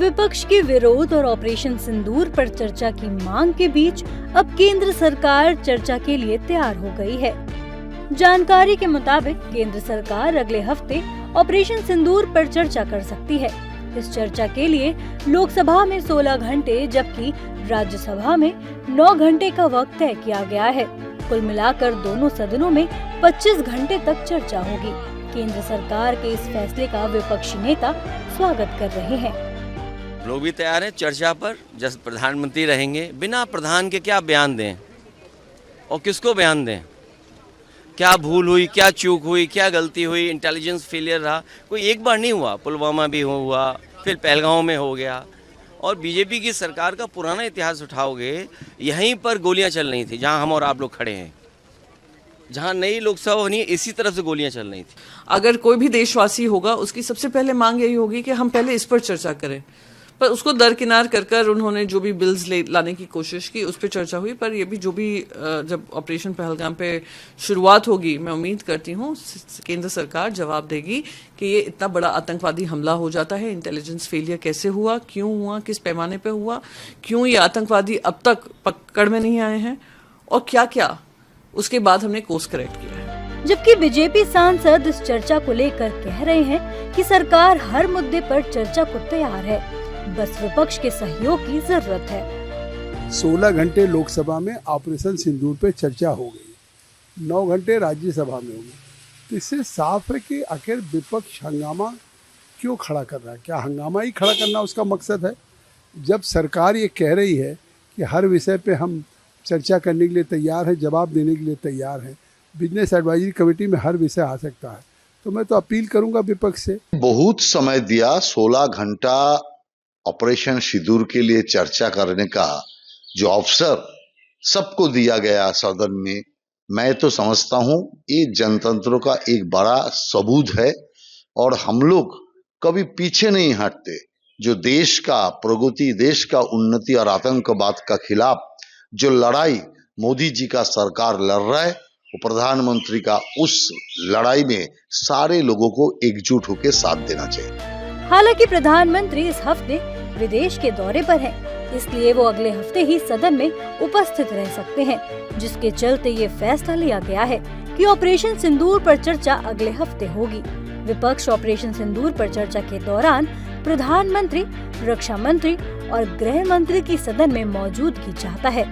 विपक्ष के विरोध और ऑपरेशन सिंदूर पर चर्चा की मांग के बीच अब केंद्र सरकार चर्चा के लिए तैयार हो गई है। जानकारी के मुताबिक केंद्र सरकार अगले हफ्ते ऑपरेशन सिंदूर पर चर्चा कर सकती है। इस चर्चा के लिए लोकसभा में 16 घंटे जबकि राज्यसभा में 9 घंटे का वक्त तय किया गया है। कुल मिलाकर दोनों सदनों में 25 घंटे तक चर्चा होगी। केंद्र सरकार के इस फैसले का विपक्षी नेता स्वागत कर रहे हैं। लोग भी तैयार हैं चर्चा पर। जैसे प्रधानमंत्री रहेंगे, बिना प्रधान के क्या बयान दें और किसको बयान दें? क्या भूल हुई, क्या चूक हुई, क्या गलती हुई, इंटेलिजेंस फेलियर रहा? कोई एक बार नहीं हुआ, पुलवामा भी हुआ, फिर पहलगांव में हो गया। और बीजेपी की सरकार का पुराना इतिहास उठाओगे, यहीं पर गोलियां चल रही थी जहां हम और आप लोग खड़े हैं। जहां नई लोकसभा बनी, इसी तरफ से गोलियां चल रही थी। अगर कोई भी देशवासी होगा, उसकी सबसे पहले मांग यही होगी कि हम पहले इस पर चर्चा करें। पर उसको दरकिनार कर उन्होंने जो भी बिल्स लाने की कोशिश की, उस पर चर्चा हुई। पर ये भी जो भी जब ऑपरेशन पहलगाम पे शुरुआत होगी, मैं उम्मीद करती हूँ केंद्र सरकार जवाब देगी कि ये इतना बड़ा आतंकवादी हमला हो जाता है, इंटेलिजेंस फेलियर कैसे हुआ, क्यों हुआ, किस पैमाने पे हुआ, क्यों ये आतंकवादी अब तक पकड़ में नहीं आए हैं और क्या क्या उसके बाद हमने कोर्स करेक्ट किया है। जबकि बीजेपी सांसद इस चर्चा को लेकर कह रहे हैं कि सरकार हर मुद्दे पर चर्चा को तैयार है, बस विपक्ष के सहयोग की जरूरत है। 16 घंटे लोकसभा में ऑपरेशन सिंदूर पे चर्चा हो गई, 9 घंटे राज्यसभा में हो गई। तो इससे साफ है कि आखिर विपक्ष हंगामा क्यों खड़ा कर रहा है? क्या हंगामा ही खड़ा करना उसका मकसद है? जब सरकार ये कह रही है कि हर विषय पे हम चर्चा करने के लिए तैयार है, जवाब देने के लिए तैयार है, बिजनेस एडवाइजरी कमेटी में हर विषय आ सकता है, तो मैं तो अपील करूंगा विपक्ष से। बहुत समय दिया, 16 घंटा ऑपरेशन सिंदूर के लिए चर्चा करने का जो अवसर सबको दिया गया सदन में, मैं तो समझता हूं ये जनतंत्र का एक बड़ा सबूत है। और हम लोग कभी पीछे नहीं हटते। जो देश का प्रगति, देश का उन्नति और आतंकवाद का खिलाफ जो लड़ाई मोदी जी का सरकार लड़ रहा है, वो प्रधानमंत्री का उस लड़ाई में सारे लोगों को एकजुट होकर साथ देना चाहिए। हालांकि प्रधानमंत्री इस हफ्ते विदेश के दौरे पर हैं, इसलिए वो अगले हफ्ते ही सदन में उपस्थित रह सकते हैं, जिसके चलते ये फैसला लिया गया है कि ऑपरेशन सिंदूर पर चर्चा अगले हफ्ते होगी। विपक्ष ऑपरेशन सिंदूर पर चर्चा के दौरान प्रधानमंत्री, रक्षा मंत्री और गृह मंत्री की सदन में मौजूदगी चाहता है।